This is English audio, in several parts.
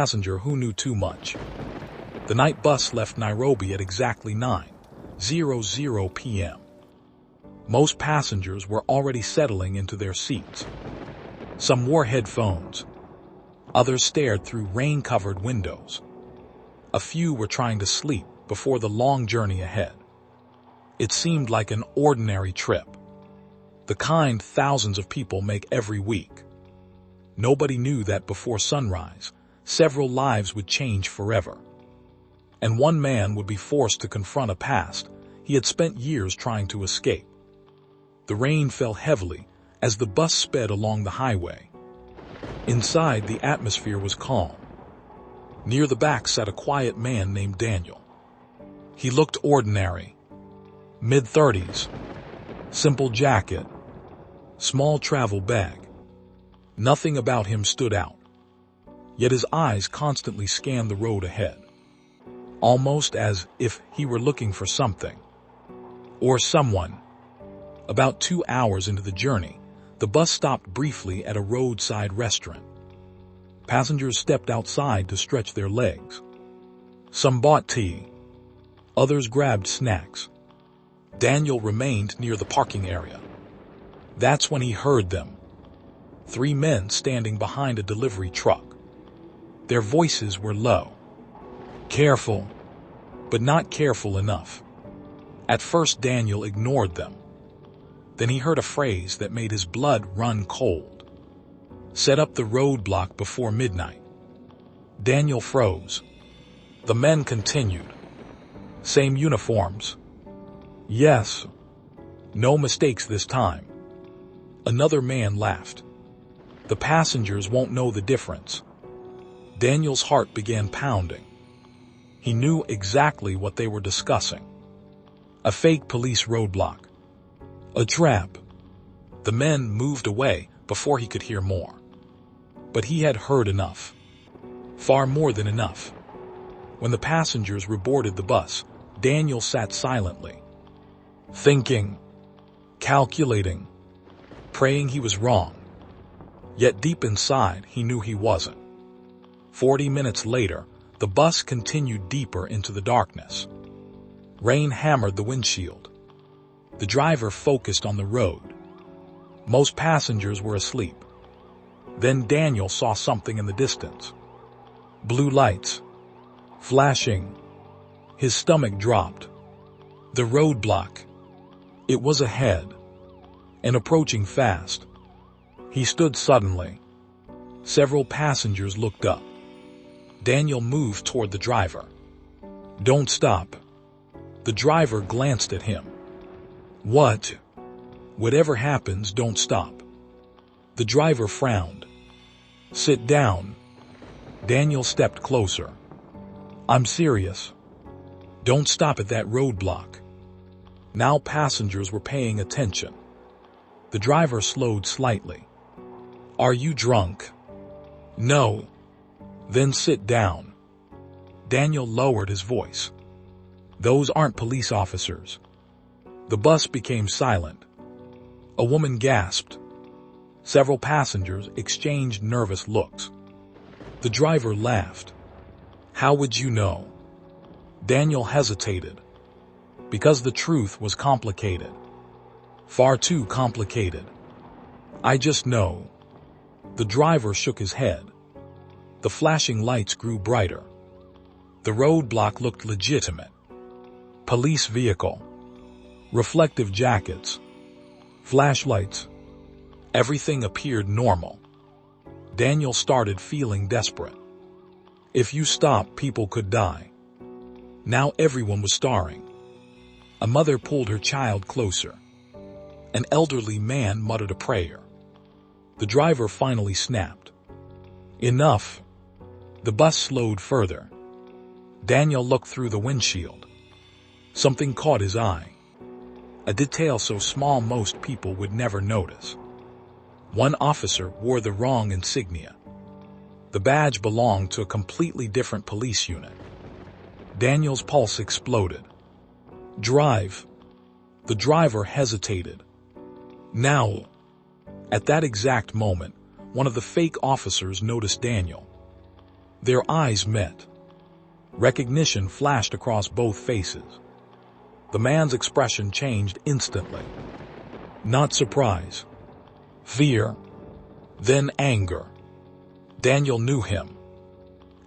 passenger who knew too much. The night bus left Nairobi at exactly 9:00 p.m. Most passengers were already settling into their seats. Some wore headphones. Others stared through rain-covered windows. A few were trying to sleep before the long journey ahead. It seemed like an ordinary trip, the kind thousands of people make every week. Nobody knew that before sunrise, several lives would change forever. And one man would be forced to confront a past he had spent years trying to escape. The rain fell heavily as the bus sped along the highway. Inside, the atmosphere was calm. Near the back sat a quiet man named Daniel. He looked ordinary. Mid-30s. Simple jacket. Small travel bag. Nothing about him stood out. Yet his eyes constantly scanned the road ahead. Almost as if he were looking for something. Or someone. About 2 hours into the journey, the bus stopped briefly at a roadside restaurant. Passengers stepped outside to stretch their legs. Some bought tea. Others grabbed snacks. Daniel remained near the parking area. That's when he heard them. 3 men standing behind a delivery truck. Their voices were low. Careful, but not careful enough. At first, Daniel ignored them. Then he heard a phrase that made his blood run cold. Set up the roadblock before midnight. Daniel froze. The men continued. Same uniforms. Yes. No mistakes this time. Another man laughed. The passengers won't know the difference. Daniel's heart began pounding. He knew exactly what they were discussing. A fake police roadblock. A trap. The men moved away before he could hear more. But he had heard enough. Far more than enough. When the passengers reboarded the bus, Daniel sat silently. Thinking. Calculating. Praying he was wrong. Yet deep inside, he knew he wasn't. 40 minutes later, the bus continued deeper into the darkness. Rain hammered the windshield. The driver focused on the road. Most passengers were asleep. Then Daniel saw something in the distance. Blue lights. Flashing. His stomach dropped. The roadblock. It was ahead. And approaching fast. He stood suddenly. Several passengers looked up. Daniel moved toward the driver. Don't stop. The driver glanced at him. What? Whatever happens, don't stop. The driver frowned. Sit down. Daniel stepped closer. I'm serious. Don't stop at that roadblock. Now passengers were paying attention. The driver slowed slightly. Are you drunk? No. Then sit down. Daniel lowered his voice. Those aren't police officers. The bus became silent. A woman gasped. Several passengers exchanged nervous looks. The driver laughed. How would you know? Daniel hesitated. Because the truth was complicated. Far too complicated. I just know. The driver shook his head. The flashing lights grew brighter. The roadblock looked legitimate. Police vehicle. Reflective jackets. Flashlights. Everything appeared normal. Daniel started feeling desperate. If you stop, people could die. Now everyone was staring. A mother pulled her child closer. An elderly man muttered a prayer. The driver finally snapped. Enough. The bus slowed further. Daniel looked through the windshield. Something caught his eye. A detail so small most people would never notice. One officer wore the wrong insignia. The badge belonged to a completely different police unit. Daniel's pulse exploded. Drive. The driver hesitated. Now. At that exact moment, one of the fake officers noticed Daniel. Their eyes met. Recognition flashed across both faces. The man's expression changed instantly. Not surprise, fear, then anger. Daniel knew him,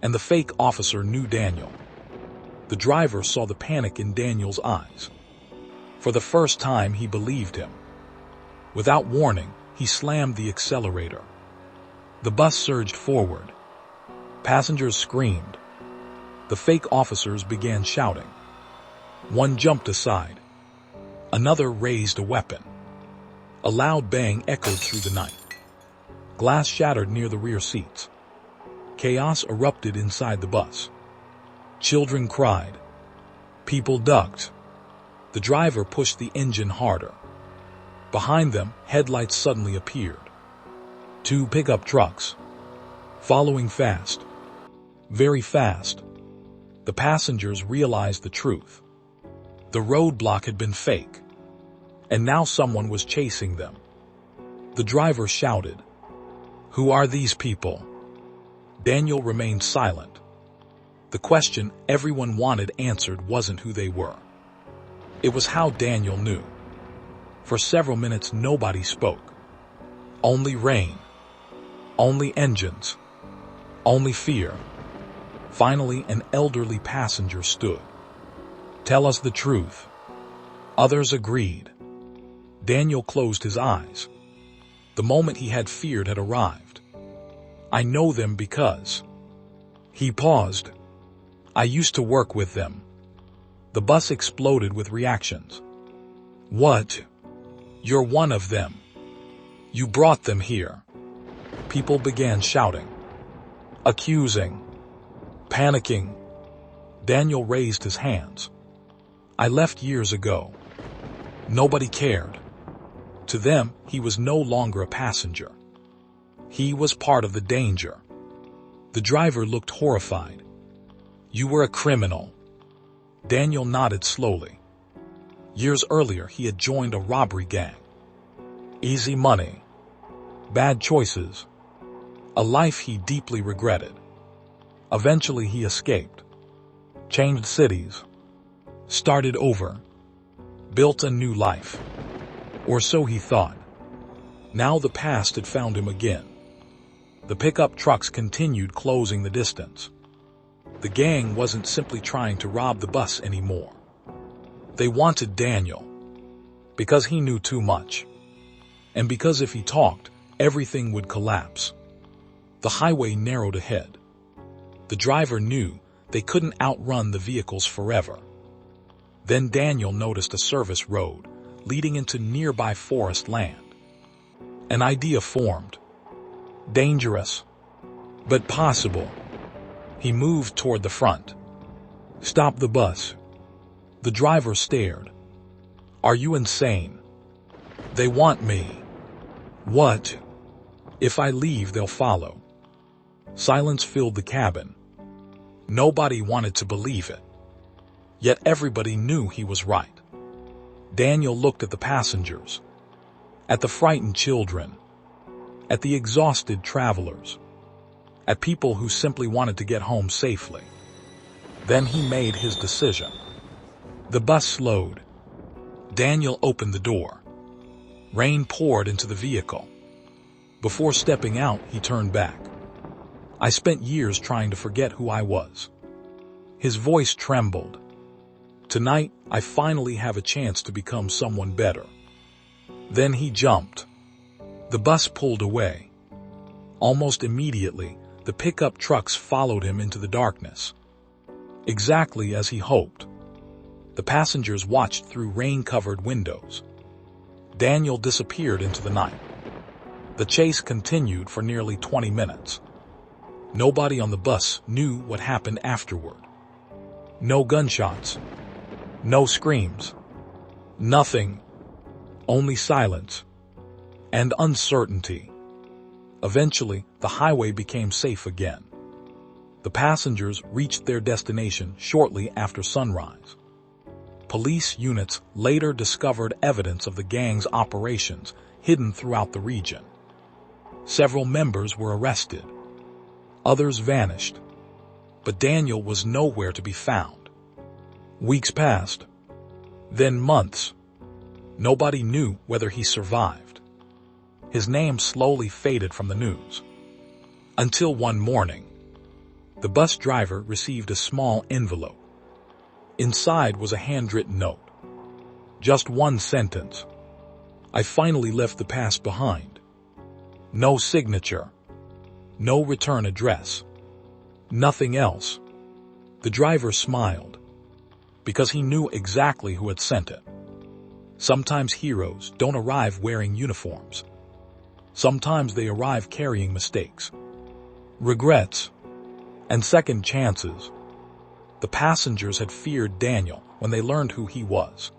and the fake officer knew Daniel. The driver saw the panic in Daniel's eyes. For the first time, he believed him. Without warning, he slammed the accelerator. The bus surged forward. Passengers screamed. The fake officers began shouting. One jumped aside. Another raised a weapon. A loud bang echoed through the night. Glass shattered near the rear seats. Chaos erupted inside the bus. Children cried. People ducked. The driver pushed the engine harder. Behind them, headlights suddenly appeared. 2 pickup trucks. Following fast. Very fast. The passengers realized the truth. The roadblock had been fake, and now someone was chasing them. The driver shouted, "Who are these people?" Daniel remained silent. The question everyone wanted answered wasn't who they were. It was how Daniel knew. For several minutes nobody spoke. Only rain. Only engines. Only fear. Finally, an elderly passenger stood. "Tell us the truth." Others agreed. Daniel closed his eyes. The moment he had feared had arrived. "I know them because..." He paused. "I used to work with them." The bus exploded with reactions. "What? You're one of them. You brought them here." People began shouting, accusing, panicking. Daniel raised his hands. "I left years ago." Nobody cared. To them, he was no longer a passenger. He was part of the danger. The driver looked horrified. "You were a criminal." Daniel nodded slowly. Years earlier, he had joined a robbery gang. Easy money. Bad choices. A life he deeply regretted. Eventually, he escaped. Changed cities. Started over. Built a new life. Or so he thought. Now the past had found him again. The pickup trucks continued closing the distance. The gang wasn't simply trying to rob the bus anymore. They wanted Daniel. Because he knew too much. And because if he talked, everything would collapse. The highway narrowed ahead. The driver knew they couldn't outrun the vehicles forever. Then Daniel noticed a service road leading into nearby forest land. An idea formed. Dangerous, but possible. He moved toward the front. "Stop the bus." The driver stared. "Are you insane?" "They want me." "What?" "If I leave, they'll follow." Silence filled the cabin. Nobody wanted to believe it. Yet everybody knew he was right. Daniel looked at the passengers, at the frightened children, at the exhausted travelers, at people who simply wanted to get home safely. Then he made his decision. The bus slowed. Daniel opened the door. Rain poured into the vehicle. Before stepping out, he turned back. "I spent years trying to forget who I was." His voice trembled. "Tonight, I finally have a chance to become someone better." Then he jumped. The bus pulled away. Almost immediately, the pickup trucks followed him into the darkness. Exactly as he hoped. The passengers watched through rain-covered windows. Daniel disappeared into the night. The chase continued for nearly 20 minutes. Nobody on the bus knew what happened afterward. No gunshots. No screams. Nothing. Only silence. And uncertainty. Eventually, the highway became safe again. The passengers reached their destination shortly after sunrise. Police units later discovered evidence of the gang's operations hidden throughout the region. Several members were arrested. Others vanished. but Daniel was nowhere to be found. Weeks passed, then months. Nobody knew whether he survived. His name slowly faded from the news. Until one morning, the bus driver received a small envelope. Inside was a handwritten note. Just one sentence. I finally left the past behind. No signature. No return address. Nothing else. The driver smiled, because he knew exactly who had sent it. Sometimes heroes don't arrive wearing uniforms. Sometimes they arrive carrying mistakes, regrets, and second chances. The passengers had feared Daniel when they learned who he was.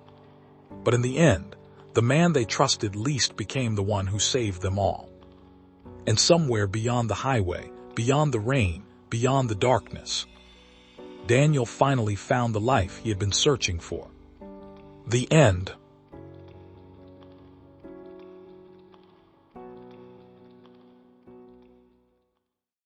But in the end, the man they trusted least became the one who saved them all. And somewhere beyond the highway, beyond the rain, beyond the darkness, Daniel finally found the life he had been searching for. The end.